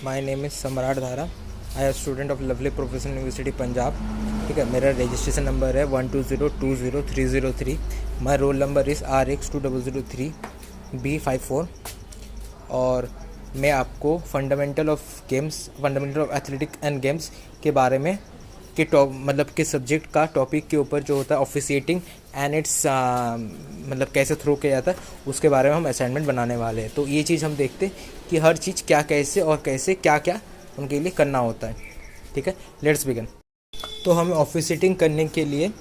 My name is सम्राट धारा। I am student of lovely professional university Punjab. ठीक है, मेरा रजिस्ट्रेशन नंबर है 1202003। My roll number is RX2003B54। और मैं आपको fundamental of athletic and games के बारे में कि मतलब कि सब्जेक्ट का टॉपिक के ऊपर जो होता है ऑफिशिएटिंग एंड इट्स मतलब कैसे थ्रो किया जाता है उसके बारे में हम असाइनमेंट बनाने वाले हैं। तो ये चीज़ हम देखते हैं कि हर चीज़ क्या कैसे और कैसे क्या क्या उनके लिए करना होता है। ठीक है, लेट्स बिगिन। तो हमें ऑफिशिएटिंग करने के लिए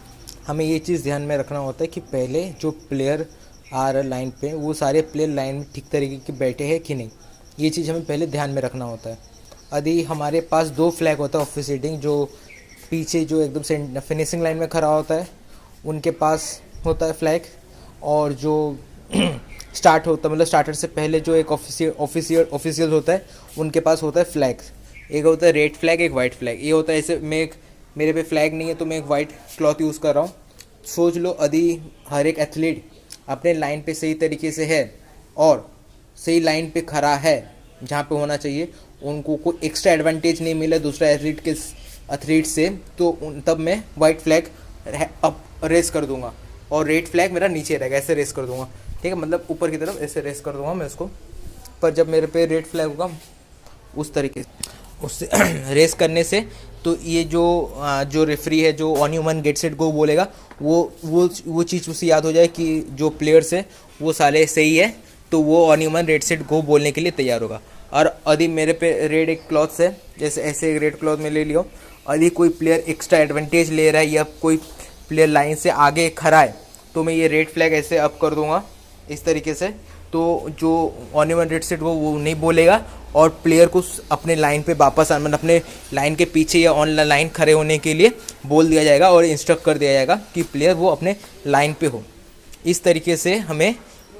हमें ये चीज़ ध्यान में रखना होता है कि पहले जो प्लेयर आ रहा है लाइन पे वो सारे प्लेयर लाइन में ठीक तरीके के बैठे हैं कि नहीं, ये चीज़ हमें पहले ध्यान में रखना होता है। यदि हमारे पास 2 फ्लैग होता है ऑफिशिएटिंग, जो पीछे जो एकदम से फिनिशिंग लाइन में खड़ा होता है उनके पास होता है फ्लैग, और जो स्टार्ट होता है मतलब स्टार्टर से पहले जो एक ऑफिशियल होता है उनके पास होता है फ्लैग। एक होता है रेड फ्लैग, एक वाइट फ्लैग। ये होता है ऐसे मेरे पे फ्लैग नहीं है तो मैं एक वाइट क्लॉथ यूज़ कर रहा हूँ। सोच लो यदि हर एक एथलीट अपने लाइन पे सही तरीके से है और सही लाइन पे खड़ा है जहाँ पे होना चाहिए, उनको कोई एक्स्ट्रा एडवांटेज नहीं मिला दूसरा एथलीट से, तो तब मैं वाइट फ्लैग अप रेस कर दूंगा और रेड फ्लैग मेरा नीचे रहेगा, ऐसे रेस कर दूंगा। ठीक है, मतलब ऊपर की तरफ ऐसे रेस कर दूंगा मैं उसको। पर जब मेरे पे रेड फ्लैग होगा उस तरीके से उससे रेस करने से तो ये जो रेफरी है जो on human get set go बोलेगा वो चीज़ उसे याद हो जाए कि जो प्लेयर्स है वो सारे सही है, तो वो on human red set go बोलने के लिए तैयार होगा। और यदि मेरे पे रेड एक क्लॉथ है, जैसे ऐसे एक रेड क्लॉथ में ले लियो, यदि कोई प्लेयर एक्स्ट्रा एडवांटेज ले रहा है या कोई प्लेयर लाइन से आगे खड़ा है तो मैं ये रेड फ्लैग ऐसे अप कर दूंगा इस तरीके से। तो जो ऑन ह्यूमन रेड सेट वो नहीं बोलेगा और प्लेयर को अपने लाइन पे वापस मतलब अपने लाइन के पीछे या ऑन लाइन खड़े होने के लिए बोल दिया जाएगा और इंस्ट्रक्ट कर दिया जाएगा कि प्लेयर वो अपने लाइन पे हो। इस तरीके से हमें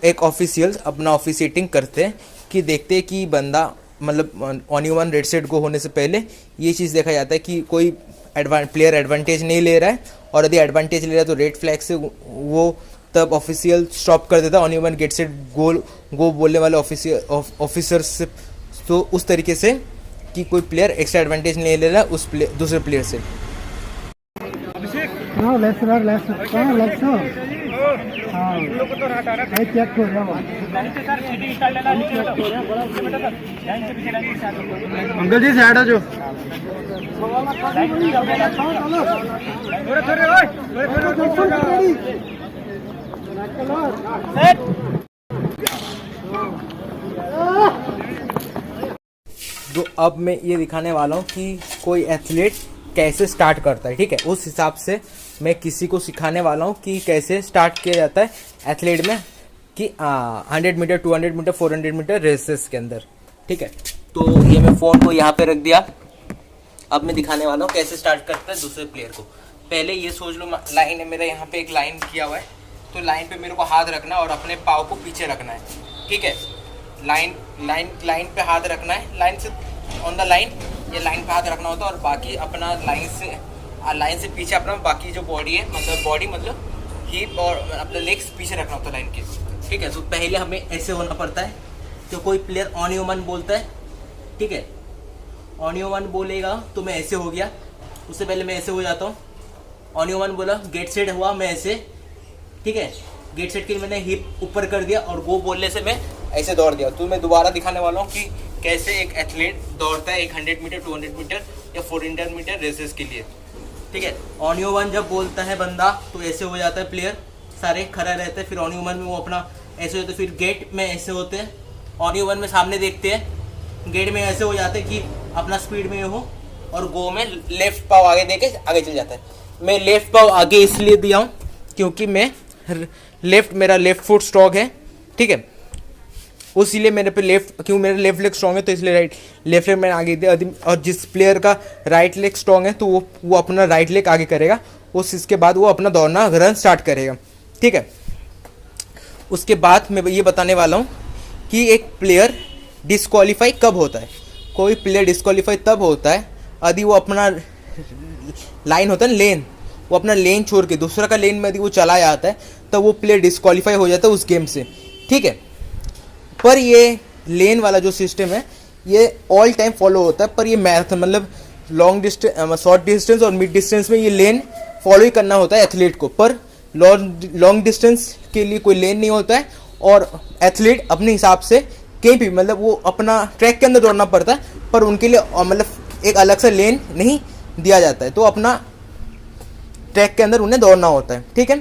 एक ऑफिशियल अपना ऑफिशिएटिंग करते हैं कि देखते हैं कि बंदा मतलब on human red set go होने से पहले ये चीज़ देखा जाता है कि कोई प्लेयर एडवांटेज नहीं ले रहा है, और यदि एडवांटेज ले रहा है तो रेड फ्लैग से वो तब ऑफिशियल स्टॉप कर देता है on human get set go बोलने वाले ऑफिसर से। तो उस तरीके से कि कोई प्लेयर एक्स्ट्रा एडवांटेज नहीं ले रहा है उस दूसरे प्लेयर से। अंकल जी साइड आ जाओ। तो अब मैं ये दिखाने वाला हूँ कि कोई एथलीट कैसे स्टार्ट करता है। ठीक है, उस हिसाब से मैं किसी को सिखाने वाला हूँ कि कैसे स्टार्ट किया जाता है एथलीट में कि 100 मीटर 200 मीटर 400 मीटर रेसेस के अंदर। ठीक है, तो ये मैं फ़ोन को यहाँ पे रख दिया। अब मैं दिखाने वाला हूँ कैसे स्टार्ट करता है दूसरे प्लेयर को। पहले ये सोच लो लाइन है मेरा, यहाँ पे एक लाइन किया हुआ है, तो लाइन पे मेरे को हाथ रखना है और अपने पाँव को पीछे रखना है। ठीक है, लाइन पे हाथ रखना है, लाइन से ऑन द लाइन, ये लाइन पे हाथ रखना होता है और बाकी अपना लाइन से पीछे अपना बाकी जो बॉडी है मतलब हिप और अपने लेग्स पीछे रखना होता है लाइन के। ठीक है, तो पहले हमें ऐसे होना पड़ता है। तो कोई प्लेयर ऑन ह्यूमन बोलता है, ठीक है, ऑन ह्यूमन बोलेगा तो मैं ऐसे हो गया, उससे पहले मैं ऐसे हो जाता हूँ। ऑन ह्यूमन बोला, गेट सेट हुआ, मैं ऐसे, ठीक है, गेट सेट के लिए मैंने हिप ऊपर कर दिया और गो बोलने से मैं ऐसे दौड़ दिया। तो मैं दोबारा दिखाने वाला हूँ कि कैसे एक एथलीट दौड़ता है 100 मीटर 200 मीटर या 400 मीटर रेसेस के लिए। ठीक है, ऑन ह्यूमन जब बोलता है बंदा तो ऐसे हो जाता है, प्लेयर सारे खड़ा रहते हैं। फिर ऑन ह्यूमन में वो अपना ऐसे होते हैं, फिर गेट में ऐसे होते हैं, ऑन ह्यूमन में सामने देखते हैं, गेट में ऐसे हो जाते हैं कि अपना स्पीड में हो, और गो में लेफ्ट पाव आगे देके आगे चल जाता है। मैं लेफ्ट पाव आगे इसलिए दिया हूँ क्योंकि मैं मेरा लेफ्ट फुट स्ट्रॉन्ग है। ठीक है, उसीलिए मेरे पे मेरा लेफ्ट लेग स्ट्रॉन्ग है तो इसलिए लेफ्ट लेग मैंने आगे दिया। और जिस प्लेयर का राइट लेग स्ट्रॉन्ग है तो वो अपना राइट लेग आगे करेगा, इसके बाद वो अपना दौड़ना रन स्टार्ट करेगा। ठीक है, उसके बाद मैं ये बताने वाला हूँ कि एक प्लेयर डिस्क्वालीफाई कब होता है। कोई प्लेयर डिस्क्वालीफाई तब होता है यदि वो अपना लाइन होता है ना, लेन, वो अपना लेन छोड़ के दूसरा का लेन में यदि वो चला जाता है तो वो प्लेयर डिस्क्वालीफाई हो जाता है उस गेम से। ठीक है, पर ये लेन वाला जो सिस्टम है ये ऑल टाइम फॉलो होता है, पर ये मैराथन मतलब लॉन्ग डिस्टेंस, शॉर्ट डिस्टेंस और मिड डिस्टेंस में ये लेन फॉलो ही करना होता है एथलीट को, पर लॉन्ग डिस्टेंस के लिए कोई लेन नहीं होता है, और एथलीट अपने हिसाब से कहीं भी मतलब वो अपना ट्रैक के अंदर दौड़ना पड़ता है, पर उनके लिए मतलब एक अलग सा लेन नहीं दिया जाता है, तो अपना ट्रैक के अंदर उन्हें दौड़ना होता है, ठीक है।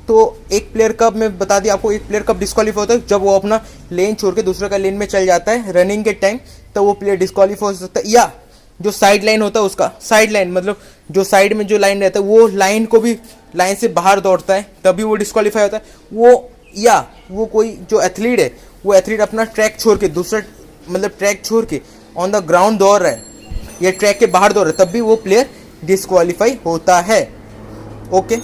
तो एक प्लेयर कब, मैं बता दिया आपको, एक प्लेयर कब डिस्क्वालीफाई होता है, जब वो अपना लेन छोड़ के दूसरे का लेन में चल जाता है रनिंग के टाइम, तो वो प्लेयर डिस्क्वालीफाई हो सकता है। या जो साइड लाइन होता है उसका, साइड लाइन मतलब जो साइड में जो लाइन रहता है वो लाइन को भी, लाइन से बाहर दौड़ता है तभी वो डिस्क्वालीफाई होता है वो। या वो कोई जो एथलीट है, वो एथलीट अपना ट्रैक छोड़ के दूसरा मतलब ट्रैक छोड़ के ऑन द ग्राउंड दौड़ रहा है या ट्रैक के बाहर दौड़ रहा है, तब भी वो प्लेयर डिस्क्वालीफाई होता है। ओके,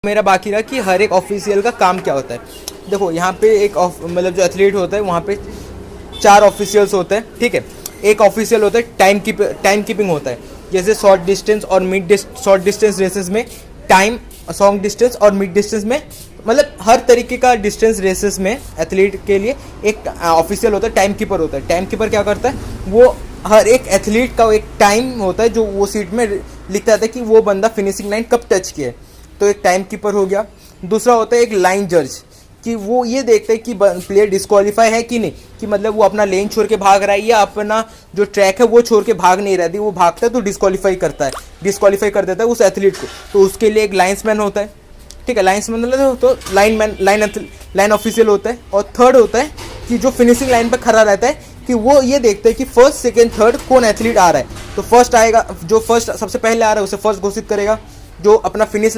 मेरा बाकी रहा कि हर एक ऑफिशियल का काम क्या होता है। देखो यहाँ पे एक मतलब जो एथलीट होता है वहाँ पे 4 ऑफिशियल्स होते हैं, ठीक है। एक ऑफिशियल होता है टाइम कीपिंग होता है, जैसे शॉर्ट डिस्टेंस और शॉर्ट डिस्टेंस रेसेस में टाइम, लॉन्ग डिस्टेंस और मिड डिस्टेंस में मतलब हर तरीके का डिस्टेंस रेसेस में एथलीट के लिए एक ऑफिशियल होता है, टाइम कीपर होता है। टाइम कीपर क्या करता है, वो हर एक एथलीट का एक टाइम होता है जो वो सीट में लिखता रहता है कि वो बंदा फिनिशिंग लाइन कब टच किया है, तो एक टाइम कीपर हो गया। दूसरा होता है एक लाइन जज, कि वो ये देखते हैं कि प्लेयर डिस्क्वालीफाई है कि नहीं, कि मतलब वो अपना लेन छोड़ के भाग रहा है या अपना जो ट्रैक है वो छोड़ के भाग नहीं रहा है, वो भागता है तो डिस्क्वालीफाई डिस्क्वालीफाई कर देता है उस एथलीट को, तो उसके लिए एक लाइन्समैन होता है, ठीक है। लाइन्समैन मतलब तो लाइन ऑफिशियल होता है। और थर्ड होता है कि जो फिनिशिंग लाइन पर खड़ा रहता है, कि वो ये देखते हैं कि फर्स्ट सेकेंड थर्ड कौन एथलीट आ रहा है, तो फर्स्ट आएगा, जो फर्स्ट सबसे पहले आ रहा है उसे फर्स्ट घोषित करेगा। जो अपना फिनिश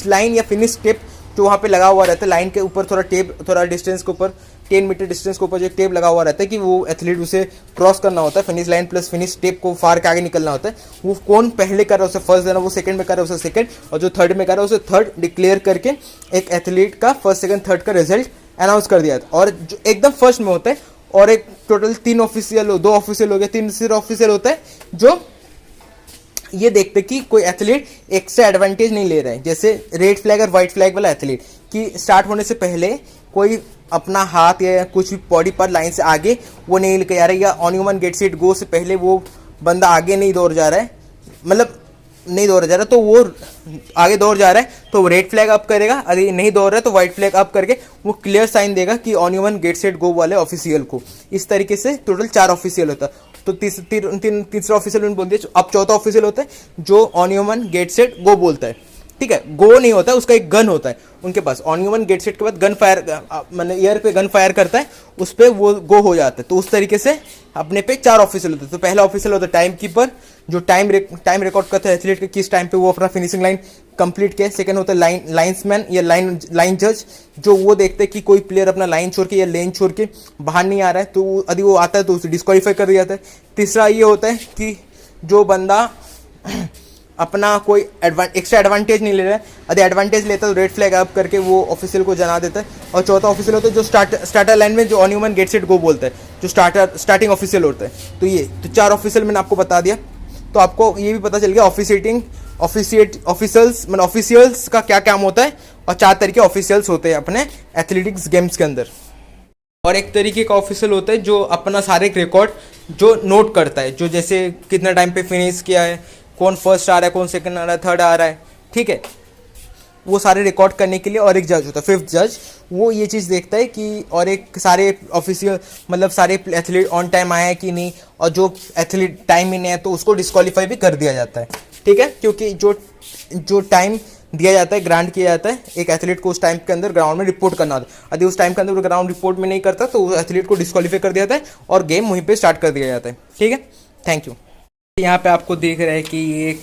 लाइन या फिनिश टेप जो वहाँ पे लगा हुआ रहता है, लाइन के ऊपर थोड़ा डिस्टेंस के ऊपर 10 मीटर डिस्टेंस के ऊपर जो एक टेप लगा हुआ रहता है कि वो एथलीट उसे क्रॉस करना होता है, finish line plus finish tape को फार के आगे निकलना होता है। वो कौन पहले कर रहा है उसे फर्स्ट देना, वो सेकंड में कर रहा है उसे सेकंड, और जो थर्ड में कर रहा है उसे थर्ड डिक्लेयर करके एक एथलीट का फर्स्ट सेकंड थर्ड का रिजल्ट अनाउंस कर दिया था। और जो एकदम फर्स्ट में होता है, और एक टोटल 2 ऑफिशियल हो गया, 3 ऑफिशियल होता है जो ये देखते कि कोई एथलीट एक से एडवांटेज नहीं ले रहा है, जैसे रेड फ्लैग और वाइट फ्लैग वाला एथलीट, कि स्टार्ट होने से पहले कोई अपना हाथ या कुछ भी बॉडी पर लाइन से आगे वो नहीं लेके जा रहा है, या ऑन ह्यूमन गेट सीट गो से पहले वो बंदा आगे नहीं दौड़ जा रहा है, मतलब नहीं दौड़ा जा रहा, तो वो आगे दौड़ जा रहा है तो वो रेड फ्लैग अप करेगा, अगर नहीं दौड़ रहा है तो व्हाइट फ्लैग अप करके वो क्लियर साइन देगा कि on human get set go वाले ऑफिशियल को। इस तरीके से टोटल 4 ऑफिशियल होता है। तो तीसरा ऑफिशियल बोल दिया। अब चौथा ऑफिशियल होता है जो on human get set go बोलता है, ठीक है। गो नहीं होता है, उसका एक गन होता है उनके पास, ऑन ह्यूमन गेट सेट के बाद गन फायर मतलब एयर पे गन फायर करता है, उस पर वो गो हो जाता है। तो उस तरीके से अपने पे 4 ऑफिशियल होते हैं। तो पहला ऑफिशियल होता है टाइम कीपर, जो टाइम रिकॉर्ड करता है एथलीट के किस टाइम पे वो अपना फिनिशिंग लाइन कंप्लीट किया। सेकंड होता है लाइन्समैन या लाइन जज, जो वो देखते हैं कि कोई प्लेयर अपना लाइन छोड़ के या लेन छोड़ के बाहर नहीं आ रहा है, तो यदि वो आता है तो उसे डिस्क्वालीफाई कर दिया जाता है। तीसरा ये होता है कि जो बंदा अपना कोई एक्स्ट्रा एडवांटेज नहीं ले रहा है, यदि एडवांटेज लेता है तो रेड फ्लैग अप करके वो ऑफिशियल को जना देता है। और चौथा ऑफिशियल होता है जो स्टार्टर लाइन में जो on human get set go बोलता है, जो स्टार्टिंग ऑफिशियल होता है। तो ये तो 4 ऑफिशियल मैंने आपको बता दिया, तो आपको ये भी पता चल गया ऑफिशियल्स का क्या काम होता है, और 4 तरीके ऑफिशियल्स होते हैं अपने एथलेटिक्स गेम्स के अंदर। और एक तरीके का ऑफिशियल होता है जो अपना सारे रिकॉर्ड जो नोट करता है, जो जैसे कितना टाइम पे फिनिश किया है, कौन फर्स्ट आ रहा है, कौन सेकंड आ रहा है, थर्ड आ रहा है, ठीक है। वो सारे रिकॉर्ड करने के लिए और एक जज होता है, 5th जज, वो ये चीज़ देखता है कि और एक सारे ऑफिशियल मतलब सारे एथलीट ऑन टाइम आए हैं कि नहीं, और जो एथलीट टाइम ही नहीं है तो उसको डिस्क्वालीफाई भी कर दिया जाता है, ठीक है। क्योंकि जो टाइम दिया जाता है, ग्रांट किया जाता है एक एथलीट को, उस टाइम के अंदर ग्राउंड में रिपोर्ट करना होता है। यदि उस टाइम के अंदर वो ग्राउंड रिपोर्ट में नहीं करता तो उस एथलीट को डिस्क्वालीफाई कर दिया जाता है और गेम वहीं पे स्टार्ट कर दिया जाता है, ठीक है। Thank you. यहाँ पे आपको देख रहे हैं कि एक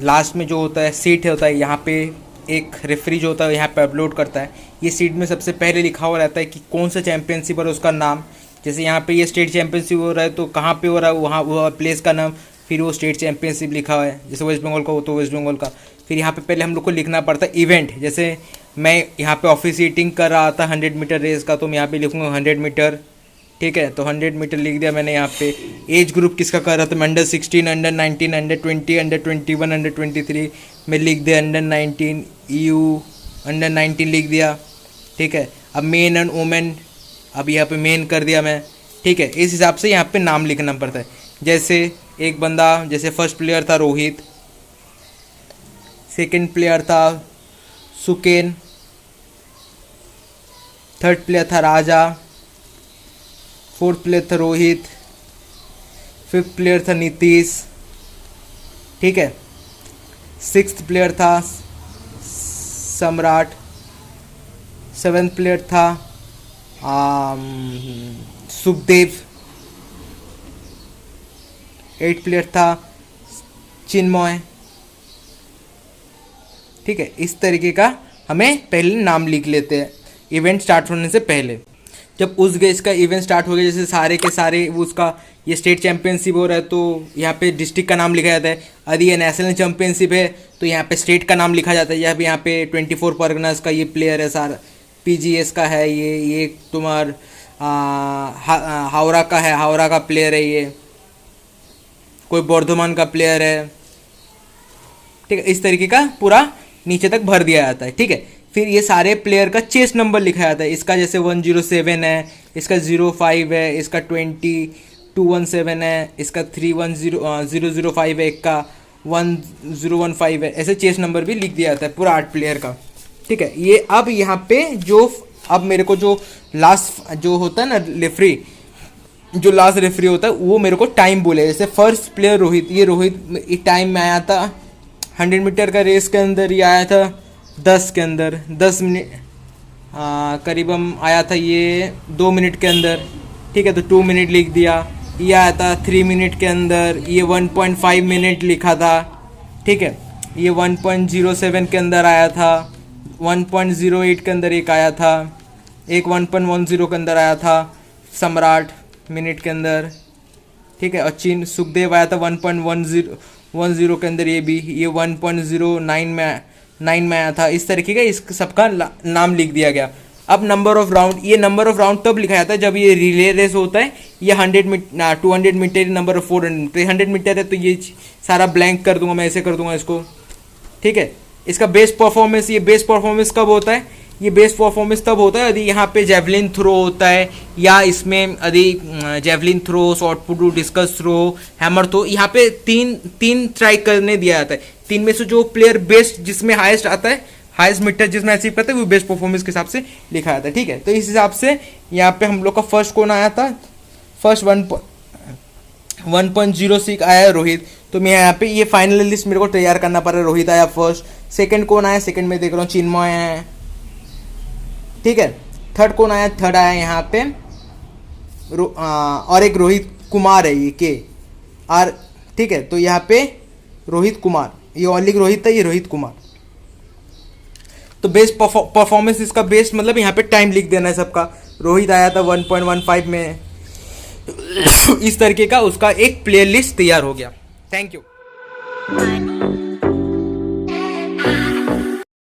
लास्ट में जो होता है सीट होता है, यहाँ पे एक रेफरी जो होता है यहाँ पे अपलोड करता है। ये सीट में सबसे पहले लिखा हुआ रहता है कि कौन सा चैंपियनशिप और उसका नाम, जैसे यहाँ पे ये स्टेट चैंपियनशिप हो रहा है तो कहाँ पे हो रहा है वहाँ वो प्लेस का नाम, फिर वो स्टेट चैंपियनशिप लिखा हुआ है, जैसे वेस्ट बंगाल का हो तो वेस्ट बंगाल का। फिर यहाँ पे पहले हम लोग को लिखना पड़ता है इवेंट, जैसे मैं यहाँ पे ऑफिशिएटिंग कर रहा था 100 मीटर रेस का, तो मैं यहाँ पे लिखूँगा 100 मीटर, ठीक है। तो 100 मीटर लिख दिया मैंने यहाँ पे। एज ग्रुप किसका कर रहा था मैं, under 16, under 19, under 20, under 21, under 23 में लिख दिया अंडर 19, EU अंडर 19 लिख दिया। ठीक है। अब मेन एंड वुमेन, अब यहाँ पे मेन कर दिया मैं। ठीक है। इस हिसाब से यहाँ पे नाम लिखना पड़ता है। जैसे एक बंदा, जैसे फर्स्ट प्लेयर था रोहित, सेकंड प्लेयर था सुकेन, थर्ड प्लेयर था राजा, फोर्थ प्लेयर था रोहित, फिफ्थ प्लेयर था नीतीश। ठीक है। सिक्स्थ प्लेयर था सम्राट, सेवेंथ प्लेयर था सुखदेव, एट प्लेयर था चिन्मय। ठीक है। इस तरीके का हमें पहले नाम लिख लेते हैं इवेंट स्टार्ट होने से पहले। जब उस गेज का इवेंट स्टार्ट हो गया, जैसे सारे के सारे उसका ये स्टेट चैंपियनशिप हो रहा है, तो यहाँ पे डिस्ट्रिक्ट का नाम लिखा जाता है। यदि ये नेशनल चैंपियनशिप है तो यहाँ पे स्टेट का नाम लिखा जाता है। यहाँ पे 24 परगनास का ये प्लेयर है, सारा PGS का है, ये तुम्हार हावड़ा का है, हावड़ा का प्लेयर है, ये कोई बर्धमान का प्लेयर है। ठीक है। इस तरीके का पूरा नीचे तक भर दिया जाता है। ठीक है। फिर ये सारे प्लेयर का चेस नंबर लिखा जाता है। इसका जैसे 107 है, इसका 05 है, इसका 217 है, इसका 005 है, एक का 1015 है। ऐसे चेस नंबर भी लिख दिया जाता है पूरा 8 प्लेयर का। ठीक है। ये अब यहाँ पे अब मेरे को जो लास्ट जो होता है ना रेफरी, जो लास्ट रेफरी होता है वो मेरे को टाइम बोले। जैसे फर्स्ट प्लेयर रोहित, ये रोहित टाइम में आया था 100 मीटर का रेस के अंदर, ये आया था 10 के अंदर, 10 मिनट करीबन आया था ये 2 मिनट के अंदर। ठीक है। तो 2 मिनट लिख दिया। ये आया था 3 मिनट के अंदर, ये 1.5 मिनट लिखा था। ठीक है। ये 1.07 के अंदर आया था, 1.08 के अंदर एक आया था, एक 1.10 के अंदर आया था सम्राट मिनट के अंदर। ठीक है। और सुखदेव आया था 1.10 के अंदर, ये 1.09 में आया था। इस तरीके का इस सबका नाम लिख दिया गया। अब नंबर ऑफ राउंड, ये नंबर ऑफ राउंड तब लिखा जाता है जब ये रिले रेस होता है। ये 200 मीटर, नंबर ऑफ 400, 300 मीटर है तो ये सारा ब्लैंक कर दूंगा मैं, ऐसे कर दूंगा इसको। ठीक है। इसका बेस्ट परफॉर्मेंस, ये बेस्ट परफॉर्मेंस कब होता है, ये बेस्ट परफॉर्मेंस तब होता है यदि यहाँ पे जेवलिन थ्रो होता है, या इसमें यदि javelin throw, short put, discus throw, hammer throw, यहाँ पे तीन ट्राई करने दिया जाता है। 3 में से जो प्लेयर बेस्ट, जिसमें हाईएस्ट आता है, हाईएस्ट मीटर जिसमें अचीव करता है, वो बेस्ट परफॉर्मेंस के हिसाब से लिखा जाता है। ठीक है। तो इस हिसाब से यहाँ पे हम लोग का फर्स्ट कौन आया था, फर्स्ट 1.06 आया है रोहित। तो मैं यहाँ पे ये फाइनल लिस्ट मेरे को तैयार करना पड़ रहा है। रोहित आया फर्स्ट। सेकंड कौन आया, सेकंड में देख रहा हूँ चिन्मय है। ठीक है। थर्ड कौन आया, थर्ड आया यहाँ पे और एक रोहित कुमार है, ये के आर। ठीक है। तो यहाँ पे रोहित कुमार, ये ओनली रोहित था, ये रोहित कुमार। तो बेस्ट परफॉर्मेंस, इसका बेस्ट मतलब यहाँ पे टाइम लिख देना है सबका। रोहित आया था 1.15 में। इस तरीके का उसका एक प्लेलिस्ट तैयार हो गया। Thank you.